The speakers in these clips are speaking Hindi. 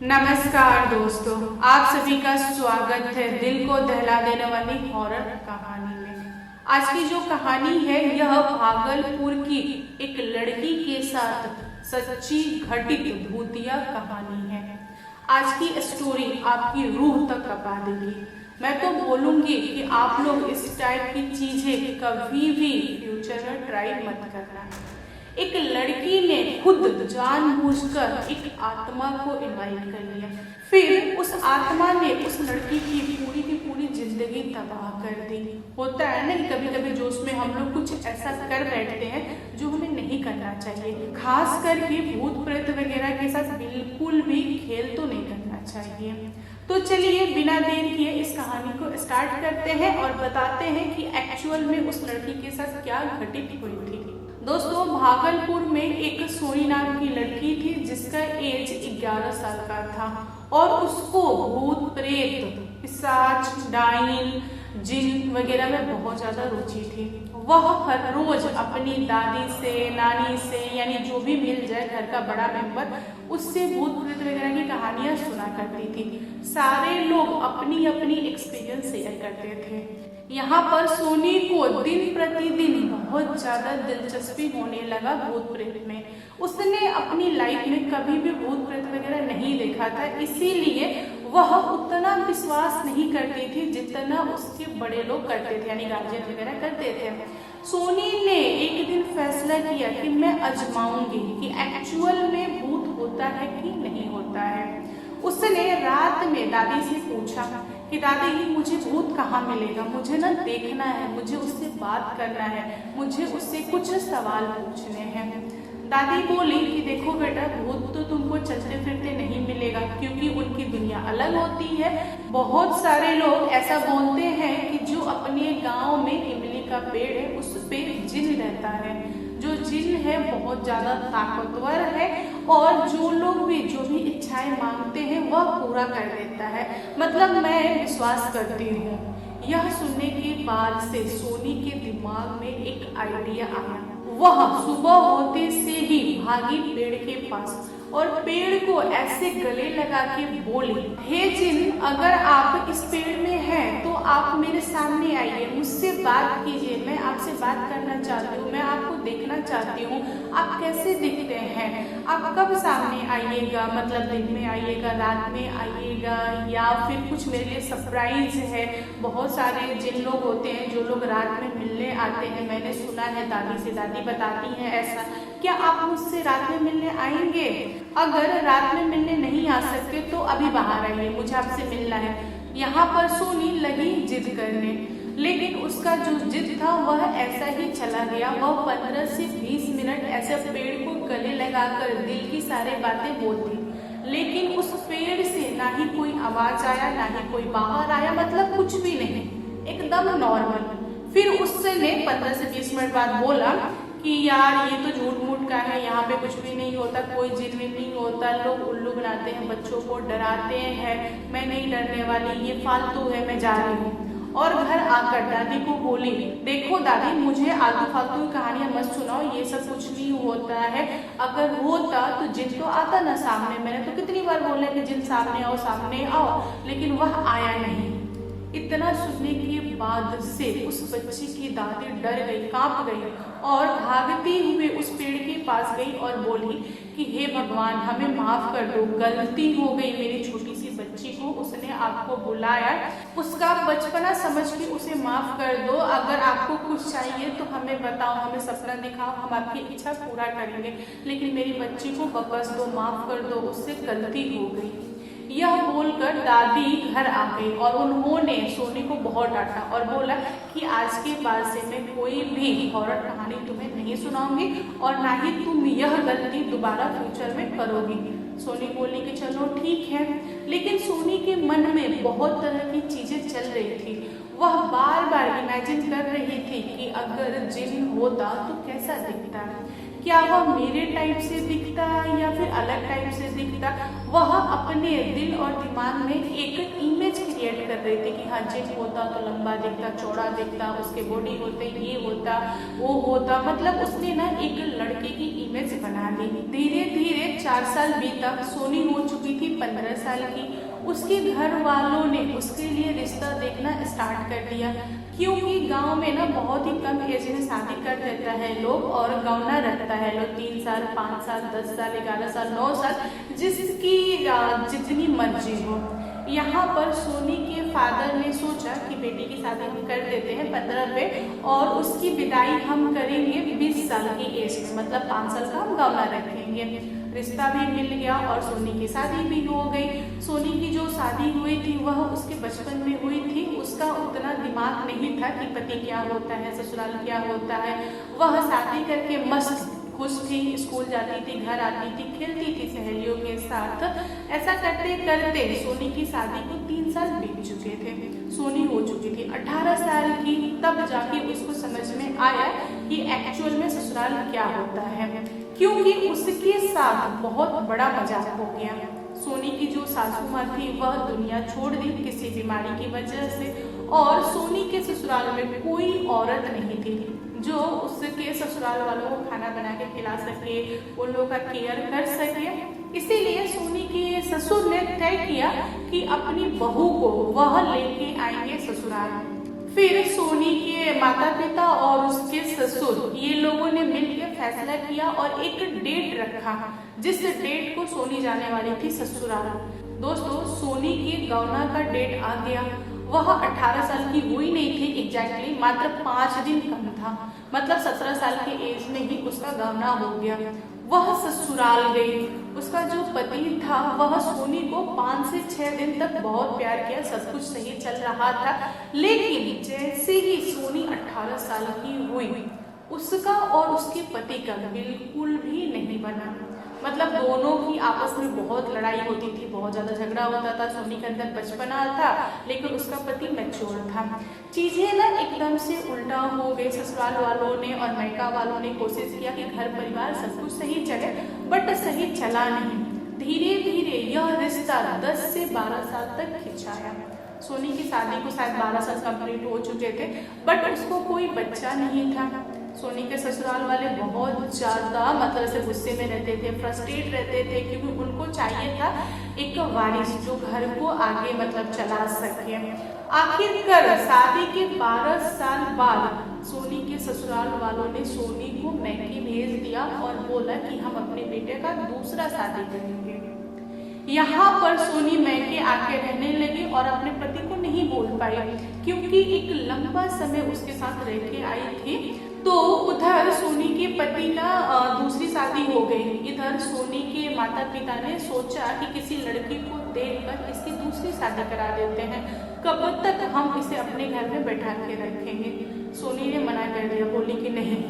नमस्कार दोस्तों, आप सभी का स्वागत है दिल को दहला देने वाली हॉरर कहानी में। आज की जो कहानी है यह भागलपुर की एक लड़की के साथ सच्ची घटित भूतिया कहानी है। आज की स्टोरी आपकी रूह तक कपा देगी। मैं तो बोलूंगी कि आप लोग इस टाइप की चीजें कभी भी फ्यूचर में ट्राई मत करना। एक लड़की ने खुद जानबूझकर एक आत्मा को इनवाइट कर लिया, फिर उस आत्मा ने उस लड़की की पूरी जिंदगी तबाह कर दी। होता है ना, कभी कभी जोश में हम लोग कुछ ऐसा कर बैठते हैं जो हमें नहीं करना चाहिए। खास करके भूत प्रेत वगैरह के साथ बिल्कुल भी खेल तो नहीं करना चाहिए। तो चलिए बिना देर किए इस कहानी को स्टार्ट करते हैं और बताते हैं कि एक्चुअल में उस लड़की के साथ क्या घटित हुई थी। दोस्तों, भागलपुर में एक सोनी नाम की लड़की थी जिसका एज 11 साल का था और उसको भूत प्रेत, पिशाच, डाइन, जिन वगैरह में बहुत ज्यादा रुचि थी। वह हर रोज अपनी दादी से, नानी से, यानी जो भी मिल जाए घर का बड़ा मेंबर, उससे भूत प्रेत वगैरह की कहानियां सुना करती थी। सारे लोग अपनी अपनी एक्सपीरियंस शेयर करते थे। यहाँ पर सोनी को दिन प्रतिदिन बहुत ज्यादा दिलचस्पी होने लगा भूत प्रेत में। उसने अपनी लाइफ में कभी भी भूत प्रेत वगैरह नहीं देखा था, इसीलिए वह उतना विश्वास नहीं करती थी जितना उसके बड़े लोग करते थे, यानी गार्जियन वगैरह करते थे। सोनी ने एक दिन फैसला किया कि मैं आजमाऊंगी कि एक्चुअल में भूत होता है कि नहीं होता है। उसने रात में दादी से पूछा कि दादी, मुझे भूत कहाँ मिलेगा, मुझे ना देखना है, मुझे उससे बात करना है, मुझे उससे कुछ सवाल पूछने हैं। दादी बोली कि देखो बेटा, भूत तो तुमको चलते फिरते नहीं मिलेगा क्योंकि उनकी दुनिया अलग होती है। बहुत सारे लोग ऐसा बोलते हैं कि जो अपने गांव में इमली का पेड़ है उस पे जिन रहता है। जो जिन है बहुत ज्यादा ताकतवर है और जो लोग भी जो भी इच्छाएं मांगते हैं वह पूरा कर देता है। मतलब मैं विश्वास करती हूँ। यह सुनने के बाद से सोनी के दिमाग में एक आइडिया आया। वह सुबह होते से ही भागी पेड़ के पास और पेड़ को ऐसे गले लगा के बोली, हे जिन, अगर आप इस पेड़ में हैं तो आप मेरे सामने आइए, मुझसे बात कीजिए, मैं आपसे बात करना चाहती हूँ, मैं आपको देखना चाहती हूँ, आप कैसे दिखते हैं, आप कब सामने आइएगा, मतलब दिन में आइएगा, रात में आइएगा, या फिर कुछ मेरे लिए सरप्राइज है। बहुत सारे जिन लोग होते हैं जो लोग रात में मिलने आते हैं, मैंने सुना है दादी से, दादी बताती हैं ऐसा। क्या आप मुझसे रात में मिलने आएंगे? अगर रात में मिलने नहीं आ सकते तो अभी बाहर आइए, मुझे आपसे मिलना है। यहाँ पर सोनी लगी जिद करने, लेकिन उसका जो जिद था वह ऐसा ही चला गया। वह 15 से 20 मिनट ऐसे पेड़ को गले लगाकर दिल की सारी बातें बोलती, लेकिन उस पेड़ से ना ही कोई आवाज आया, ना ही कोई बाहर आया, मतलब कुछ भी नहीं, एकदम नॉर्मल। फिर उसने 15 से 20 मिनट बाद बोला कि यार ये तो झूठ मूठ का है, यहाँ पे कुछ भी नहीं होता, कोई जिन नहीं होता, लोग उल्लू बनाते हैं, बच्चों को डराते हैं, मैं नहीं डरने वाली, ये फालतू है, मैं जा रही हूँ। और घर आकर दादी को बोली, देखो दादी, मुझे आलतू फालतू की कहानियां मत सुनाओ, ये सब कुछ नहीं होता है। अगर होता तो जिन तो आता ना सामने, मैंने तो कितनी बार बोला कि जिन सामने आओ, लेकिन वह आया नहीं। इतना सुनने के बाद से उस बच्ची की दादी डर गई, कांप गई और भागती हुए उस पेड़ के पास गई और बोली कि हे भगवान, हमें माफ कर दो, गलती हो गई मेरी छोटी सी बच्ची को, उसने आपको बुलाया, उसका बचपना समझ के उसे माफ कर दो। अगर आपको कुछ चाहिए तो हमें बताओ, हमें सपना दिखाओ, हम आपकी इच्छा पूरा करेंगे, लेकिन मेरी बच्ची को बख्श दो, माफ कर दो, उससे गलती हो गई। यह बोलकर दादी घर आ गई और उन्होंने सोनी को बहुत डांटा और बोला कि आज के बाद से मैं कोई भी हॉरर कहानी तुम्हें नहीं सुनाऊंगी और ना ही तुम यह गलती दोबारा फ्यूचर में करोगी। सोनी बोली कि चलो ठीक है, लेकिन सोनी के मन में बहुत तरह की चीजें चल रही थी। वह बार बार इमेजिन कर रही थी कि अगर जिन होता तो कैसा दिखता है, क्या वह मेरे टाइप से दिखता या फिर अलग टाइप से दिखता। वह अपने दिल और दिमाग में एक इमेज क्रिएट कर रही थी कि हाँ जिम होता तो लंबा दिखता, चौड़ा दिखता, उसके बॉडी होते, ये होता, वो होता। मतलब उसने ना एक लड़के की इमेज बना ली। धीरे धीरे 4 साल बीता, सोनी हो चुकी थी 15 साल की। उसके घर वालों ने उसके लिए रिश्ता देखना स्टार्ट कर दिया, क्योंकि गांव में ना बहुत ही कम एज में शादी कर देता है लोग और गौना रखता है लोग 3 साल, 5 साल, 10 साल, 11 साल, 9 साल, जिसकी जितनी मर्जी हो। यहाँ पर सोनी के फादर ने सोचा कि बेटी की शादी हम कर देते हैं 15 पे और उसकी विदाई हम करेंगे 20 साल की एज में, मतलब 5 साल का हम गौना रखेंगे। रिश्ता भी मिल गया और सोनी की शादी भी हो गई। सोनी की जो शादी हुई थी वह उसके बचपन में हुई थी। उसका उतना दिमाग नहीं था कि पति क्या होता है, ससुराल क्या होता है। वह शादी करके मस्त खुश थी, स्कूल जाती थी, घर आती थी, खेलती थी सहेलियों के साथ। ऐसा करते करते सोनी की शादी को 3 साल बीत चुके थे। सोनी हो चुकी थी 18 साल की, तब जाके उसको समझ में आया कि एक्चुअल में ससुराल क्या होता है, क्योंकि उसके साथ बहुत बड़ा मजाक हो गया। सोनी की जो सासू माँ थी वह दुनिया छोड़ दी किसी बीमारी की वजह से, और सोनी के ससुराल में कोई औरत नहीं थी जो उसके ससुराल वालों को खाना बना के खिला सके, उन लोगों का केयर कर सके। इसीलिए सोनी के ससुर ने तय किया कि अपनी बहू को वह लेके आएंगे ससुराल। फिर सोनी के माता पिता और उसके ससुर ये लोगों ने मिलकर फैसला किया और एक डेट रखा, जिस डेट को सोनी जाने वाली थी ससुराल। दोस्तों, सोनी के गौना का डेट आ गया। वह 18 साल की हुई नहीं थी एग्जैक्टली, मात्र 5 दिन कम था। मतलब 17 साल की एज में ही उसका गौना हो गया। वह ससुराल गई। उसका जो पति था वह सोनी को 5 से 6 दिन तक बहुत प्यार किया, सब कुछ सही चल रहा था। लेकिन जैसे ही सोनी 18 साल की हुई, उसका और उसके पति का बिल्कुल भी नहीं बना। मतलब दोनों की आपस में बहुत लड़ाई होती थी, बहुत ज्यादा झगड़ा होता था। सोनी के अंदर बचपना था लेकिन उसका पति मैच्योर था। चीजें ना एकदम से उल्टा हो गई। ससुराल वालों ने और मायका वालों ने कोशिश किया कि घर परिवार सब कुछ सही चले, बट सही चला नहीं। धीरे धीरे यह रिश्ता 10 से 12 साल तक खिंचाया। सोनी की शादी को शायद 12 साल कंप्लीट हो चुके थे, बट उसको कोई बच्चा नहीं था। सोनी के ससुराल वाले बहुत ज़्यादा मतलब ऐसे गुस्से में रहते थे, फ्रस्ट्रेट रहते थे, क्योंकि उनको चाहिए था एक वारिस जो घर को आगे मतलब चला सके। आखिरकार शादी के 12 साल बाद सोनी के ससुराल वालों ने सोनी को मैके भेज दिया और बोला कि हम अपने बेटे का दूसरा शादी करेंगे। यहाँ पर सोनी मैके आके रहने लगी और अपने पति को नहीं बोल पाई, क्योंकि एक लंबा समय उसके साथ रह के आई थी। तो उधर सोनी के पति का दूसरी शादी हो गई। इधर सोनी के माता पिता ने सोचा कि किसी लड़की को देखकर इसकी दूसरी शादी करा देते हैं, कब तक हम इसे अपने घर में बैठा के रखेंगे। सोनी ने मना कर दिया, बोली कि नहीं,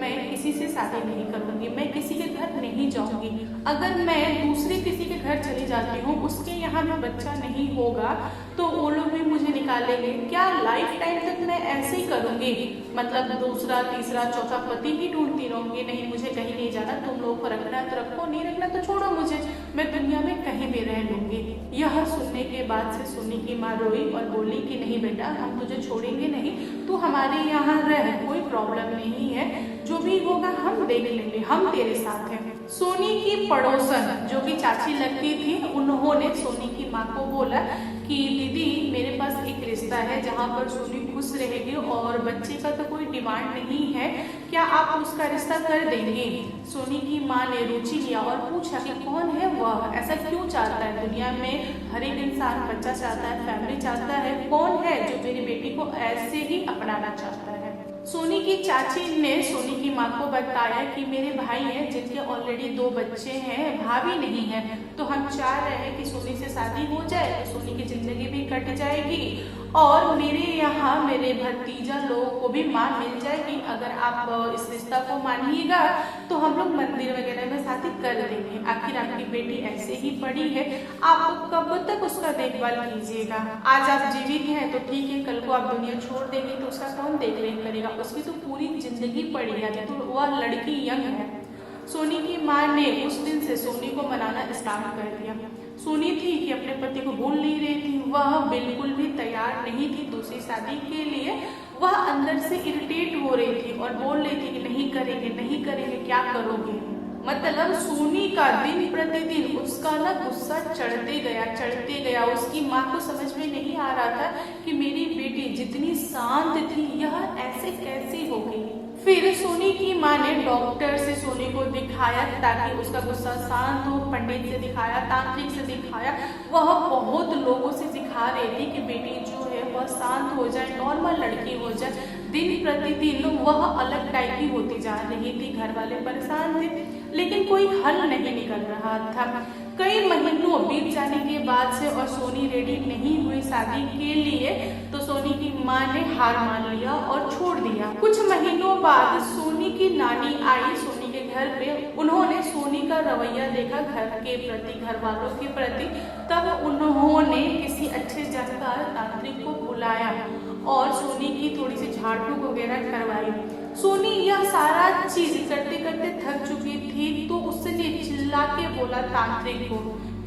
मैं किसी से शादी नहीं करूंगी, मैं किसी के घर नहीं जाऊंगी। अगर मैं दूसरे किसी के घर चली जाती हूँ, उसके यहाँ भी बच्चा नहीं होगा तो वो लोग भी मुझे निकालेंगे। क्या लाइफ टाइम तक मैं ऐसे ही करूंगी? मतलब दूसरा, तीसरा, चौथा पति ही ढूंढती रहूंगी? नहीं, मुझे कहीं नहीं जाना। तुम लोगों को रखना है तो रखो, नहीं रखना तो छोड़ो मुझे, मैं दुनिया में कहीं भी रह लूंगी। यह सुनने के बाद से सोनी की माँ रोई और बोली कि नहीं बेटा, हम तुझे छोड़ेंगे नहीं, तू हमारे यहाँ रह, कोई प्रॉब्लम नहीं है, जो भी होगा हम देख लेंगे, हम तेरे साथ हैं। सोनी की पड़ोसन जो कि चाची लगती थी, उन्होंने सोनी की माँ को बोला कि दीदी, मेरे पास एक रिश्ता है जहाँ पर सोनी खुश रहेगी और बच्चे का तो कोई डिमांड नहीं है, क्या आप उसका रिश्ता कर देंगे? सोनी की माँ ने रुचि लिया और पूछा कि कौन है वह, ऐसा क्यों चाहता है? दुनिया में हर एक इंसान बच्चा चाहता है, फैमिली चाहता है, कौन है जो मेरी बेटी को ऐसे ही अपनाना चाहता है? सोनी की चाची ने सोनी की माँ को बताया कि मेरे भाई हैं जिनके ऑलरेडी 2 बच्चे हैं, भाभी नहीं है, तो हम चाह रहे हैं कि सोनी से शादी हो जाए तो सोनी की जिंदगी भी कट जाएगी और मेरे यहाँ मेरे भतीजा लोगों को भी माँ मिल जाएगी। अगर आप इस रिश्ता को मानिएगा तो हम लोग मंदिर वगैरह में शादी कर देंगे। आखिर आपकी बेटी ऐसे ही पड़ी है, आप कब तक उसका देखभाल कीजिएगा? आज आप जीवित हैं तो ठीक है, कल को आप दुनिया छोड़ देंगे तो उसका कौन देख रेख करेगा? उसकी तो पूरी जिंदगी पड़ी है, तो वह लड़की यंग है, सोनी की माँ ने उस दिन से सोनी को मनाना स्टार्ट कर दिया। सोनी थी कि अपने पति को भूल नहीं रही थी, वह बिल्कुल भी तैयार नहीं थी दूसरी शादी के लिए। वह अंदर से इरिटेट हो रही थी और बोल रही थी कि नहीं करेंगे नहीं करेंगे, क्या करोगे। मतलब सोनी का दिन प्रतिदिन उसका ना गुस्सा चढ़ते गया। उसकी माँ को समझ में नहीं आ रहा था कि मेरी बेटी जितनी शांत थी यह ऐसे कैसे हो गई। फिर सोनी की माँ ने डॉक्टर से सोनी को दिखाया ताकि उसका गुस्सा शांत हो। पंडित से दिखाया, तांत्रिक से दिखाया, वह बहुत लोगों से दिखा रही थी कि बेटी जो है वह शांत हो जाए, नॉर्मल लड़की हो जाए। दिन प्रतिदिन वह अलग टाइप की होती जा रही थी। घर वाले परेशान थे लेकिन कोई हल नहीं निकल रहा था। कई महीनों बीत जाने के बाद से और सोनी रेडी नहीं हुई शादी के लिए, तो सोनी की माँ ने हार मान लिया और छोड़ दिया। कुछ महीनों बाद सोनी की नानी आई सोनी के घर पे। उन्होंने सोनी का रवैया देखा घर के प्रति, घर वालों के प्रति। तब उन्होंने किसी अच्छे जानकार तांत्रिक को बुलाया और सोनी की थोड़ी सी झाड़ फूक वगैरह करवाई। सोनी यह सारा चीज करते करते थक चुकी थी, तो उसने चिल्ला के बोला तांत्रिक को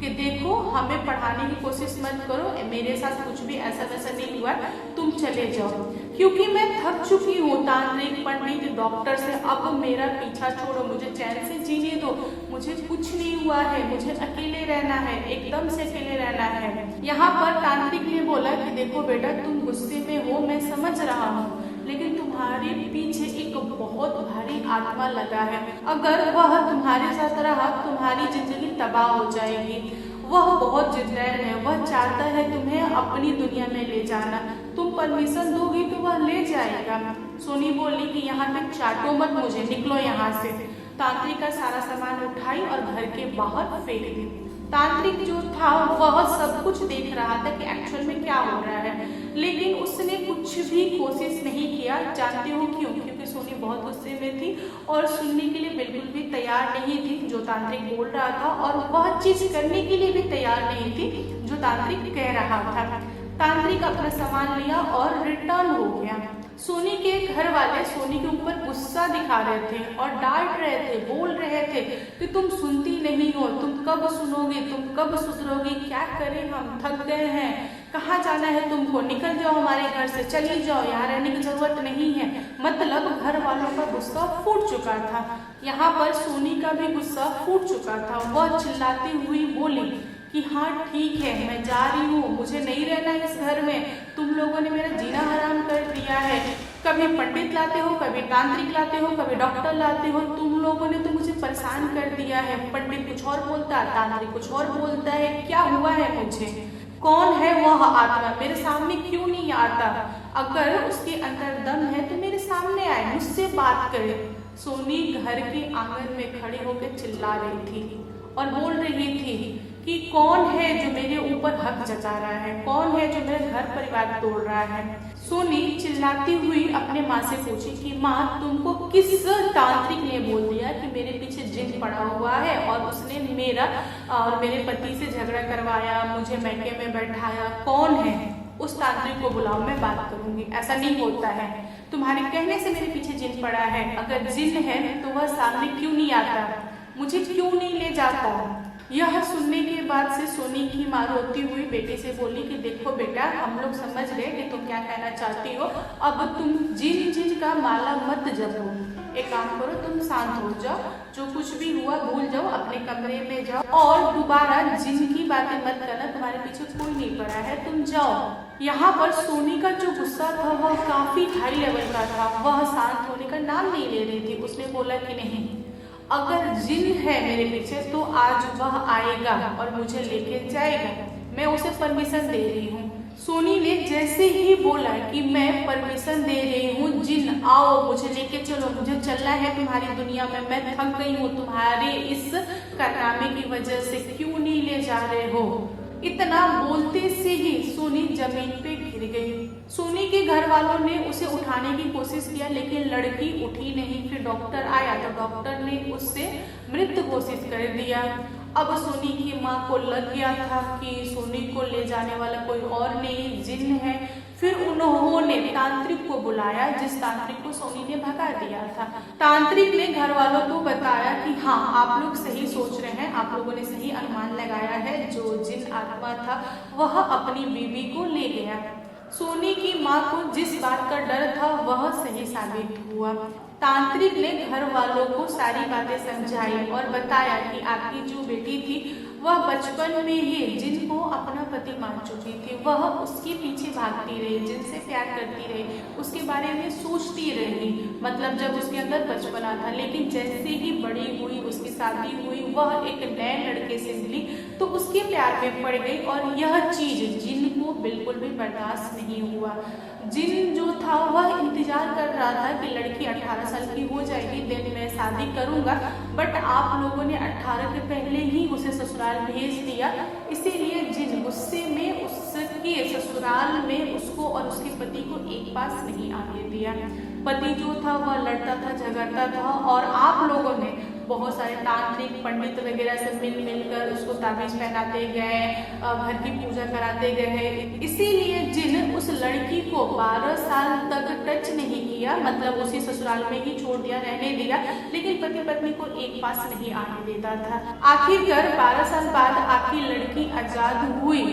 कि देखो हमें पढ़ाने की कोशिश मत करो, मेरे साथ कुछ भी ऐसा वैसा नहीं हुआ, तुम चले जाओ क्योंकि मैं थक चुकी हूँ तांत्रिक, पंडित, डॉक्टर से। अब मेरा पीछा छोड़ो, मुझे चैन से जीने दो, मुझे कुछ नहीं हुआ है, मुझे अकेले रहना है, एकदम से अकेले रहना है। यहाँ पर तांत्रिक ने बोला कि देखो बेटा तुम गुस्से में हो, मैं समझ रहा हूँ, लेकिन तुम्हारे पीछे एक बहुत भारी आत्मा लगा है। अगर वह तुम्हारे साथ रहा तुम्हारी जिंदगी तबाह हो जाएगी। वह बहुत जिद्दैन है, वह चाहता है तुम्हें अपनी दुनिया में ले जाना। तुम परमिशन दोगी तो वह ले जाएगा। सोनी बोली कि यहाँ पे चाटो मत मुझे, निकलो यहाँ से। तांत्रिक का सारा सामान उठाई और घर के बाहर फेंक दी। तांत्रिक जो था वह सब कुछ देख रहा था कि एक्चुअल में क्या हो रहा है, लेकिन उसने कुछ भी कोशिश नहीं किया। जानते हो क्यों? क्योंकि सोनी बहुत गुस्से में थी और सुनने के लिए बिल्कुल भी तैयार नहीं थी जो तांत्रिक बोल रहा था, और वह चीज करने के लिए भी तैयार नहीं थी जो तांत्रिक कह रहा था। तांत्रिक अपना सामान लिया और रिटर्न हो गया। सोनी के घर वाले सोनी के ऊपर गुस्सा दिखा रहे थे और डांट रहे थे, बोल रहे थे कि तुम सुनती नहीं हो, तुम कब सुनोगे, तुम कब सुधरोगी, क्या करें, हम थक गए हैं, कहाँ जाना है तुमको, निकल जाओ हमारे घर से, चली जाओ, यहाँ रहने की जरूरत नहीं है। मतलब घर वालों का गुस्सा फूट चुका था। यहाँ पर सोनी का भी गुस्सा फूट चुका था। वह चिल्लाती हुई बोली कि हाँ ठीक है, मैं जा रही हूँ, मुझे नहीं रहना है इस घर में, तुम लोगों ने मेरा जीना हराम कर दिया है। कभी पंडित लाते हो, कभी तांत्रिक लाते हो, कभी डॉक्टर लाते हो, तुम लोगों ने तो मुझे परेशान कर दिया है। पंडित कुछ और बोलता है, तांत्रिक कुछ और बोलता है, क्या हुआ है मुझे? कौन है वह आत्मा? मेरे सामने क्यों नहीं आता? अगर उसके अंदर दम है तो मेरे सामने आए, मुझसे बात करे। सोनी घर के आंगन में खड़ी होकर चिल्ला रही थी और बोल रही थी कि कौन है जो मेरे ऊपर हक जता रहा है, कौन है जो मेरे घर परिवार तोड़ रहा है। सोनी चिल्लाती हुई अपने माँ से पूछी कि माँ तुमको किस तांत्रिक ने बोल दिया कि मेरे पीछे जिन पड़ा हुआ है और उसने मेरा और मेरे पति से झगड़ा करवाया, मुझे मैके में बैठाया? कौन है? उस तांत्रिक को बुलाओ, मैं बात करूंगी। ऐसा नहीं होता है, तुम्हारे कहने से मेरे पीछे जिन पड़ा है। अगर जिन है तो वह सामने क्यों नहीं आता, मुझे क्यों नहीं ले जाता? यह सुनने के बाद से सोनी की माँ रोती हुई बेटे से बोली कि देखो बेटा, हम लोग समझ गए कि तुम क्या कहना चाहती हो, अब तुम जिन का माला मत जपो। एक काम करो, तुम शांत हो जाओ, जो कुछ भी हुआ भूल जाओ, अपने कमरे में जाओ और दोबारा जिन की बातें मत करना, तुम्हारे पीछे कोई नहीं पड़ा है, तुम जाओ। यहाँ पर सोनी का जो गुस्सा था वह काफी हाई लेवल का था। वह शांत होने का नाम नहीं ले रही थी। उसने बोला कि नहीं, अगर जिन है मेरे पीछे तो आज वह आएगा और मुझे लेके जाएगा, मैं उसे परमिशन दे रही हूँ। सोनी ने जैसे ही बोला कि मैं परमिशन दे रही हूँ, जिन आओ, मुझे लेके चलो, मुझे चलना है तुम्हारी दुनिया में, मैं थक गई हूँ तुम्हारे इस कारनामे की वजह से, क्यों नहीं ले जा रहे हो? इतना बोलते से ही सोनी जमीन पे गिर गई। सोनी के घर वालों ने उसे उठाने की कोशिश किया लेकिन लड़की उठी नहीं। फिर डॉक्टर आया तो डॉक्टर ने उससे मृत घोषित कर दिया। अब सोनी की माँ को लग गया था कि सोनी को ले जाने वाला कोई और नहीं जिन है। फिर उन्होंने तांत्रिक को बुलाया, जिस तांत्रिक को सोनी ने भगा दिया था। तांत्रिक ने घर वालों को बताया कि हाँ, आप लोग सही सोच रहे हैं, आप लोगों ने सही अनुमान लगाया है, जो जिन आत्मा था वह अपनी बीवी को ले गया। सोनी की माँ को जिस बात का डर था वह सही साबित हुआ। तांत्रिक ने घर वालों को सारी बातें समझाई और बताया कि आपकी जो बेटी थी वह बचपन में ही जिनको अपना पति मान चुकी थी। वह उसके पीछे भागती रही, जिनसे प्यार करती रही, उसके बारे में सोचती रही, मतलब जब उसके अंदर बचपना था। लेकिन जैसे ही बड़ी हुई, उसकी शादी हुई, वह एक नए लड़के से मिली तो उसके प्यार में पड़ गई और यह चीज जिनको बिल्कुल भी बर्दाश्त नहीं हुआ। जिन जो था वह इंतजार कर रहा था कि लड़की 18 साल की हो जाएगी, दिन मैं शादी करूंगा, बट आप लोगों ने 18 के पहले ही उसे ससुराल भेज दिया। इसीलिए जिन गुस्से में उसके ससुराल में उसको और उसके पति को एक पास नहीं आने दिया। पति जो था वह लड़ता था, झगड़ता था और आप लोगों ने बहुत सारे तांत्रिक पंडित वगैरह से मिलकर उसको ताबीज पहनाते गए, घर की पूजा कराते गए। इसीलिए जिन उस लड़की को 12 साल तक टच नहीं किया, मतलब उसी ससुराल में ही छोड़ दिया, रहने दिया, लेकिन पति पत्नी को एक पास नहीं आने देता था। आखिरकार 12 साल बाद आपकी लड़की आजाद हुई,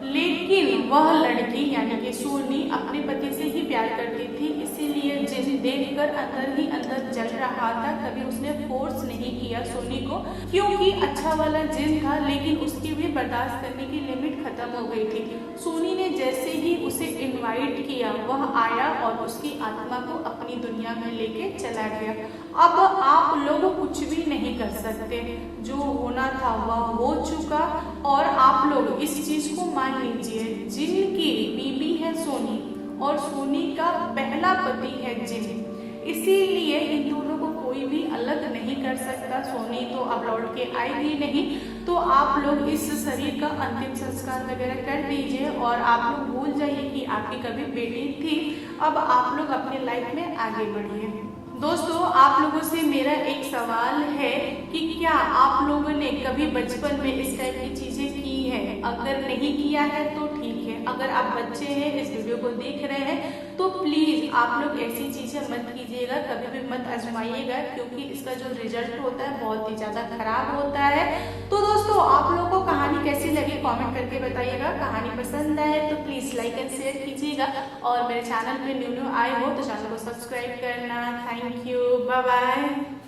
लेकिन वह लड़की यानी कि सोनी अपने पति से ही प्यार करती थी। इसीलिए जिन देखकर अंदर ही अंदर जल रहा था। कभी उसने फोर्स नहीं किया सोनी को, क्योंकि अच्छा वाला जिन था, लेकिन उसकी भी बर्दाश्त करने की लिमिट खत्म हो गई थी। सोनी ने जैसे ही उसे इनवाइट किया, वह आया और उसकी आत्मा को अपनी दुनिया में लेके चला गया। अब आप लोग कुछ भी नहीं कर सकते, जो होना था वह हो चुका और आप लोग इस चीज को मान लीजिए। जिनकी बीबी है सोनी और सोनी का पहला पति है जिन, इसीलिए इन दोनों को कोई भी अलग नहीं कर सकता। सोनी तो अब लौट के आएगी नहीं, तो आप लोग इस शरीर का अंतिम संस्कार वगैरह कर दीजिए और आप लोग भूल जाइए कि आपकी कभी बेटी थी। अब आप लोग अपने लाइफ में आगे बढ़िए। दोस्तों, आप लोगों से मेरा एक सवाल है कि क्या आप लोगों ने कभी बचपन में इस टाइप की चीजें की है? अगर नहीं किया है तो ठीक है, अगर आप बच्चे हैं, इस वीडियो को देख रहे हैं, तो प्लीज आप लोग ऐसी चीजें मत कीजिएगा, कभी भी मत आजमाइएगा, क्योंकि इसका जो रिजल्ट होता है बहुत ही ज्यादा खराब होता है। तो दोस्तों, आप लोगों को कहानी कैसी लगी कमेंट करके बताइएगा। कहानी पसंद आए तो प्लीज लाइक एंड शेयर कीजिएगा और मेरे चैनल पे न्यू आए हो तो चैनल को सब्सक्राइब करना। Thank you, bye bye.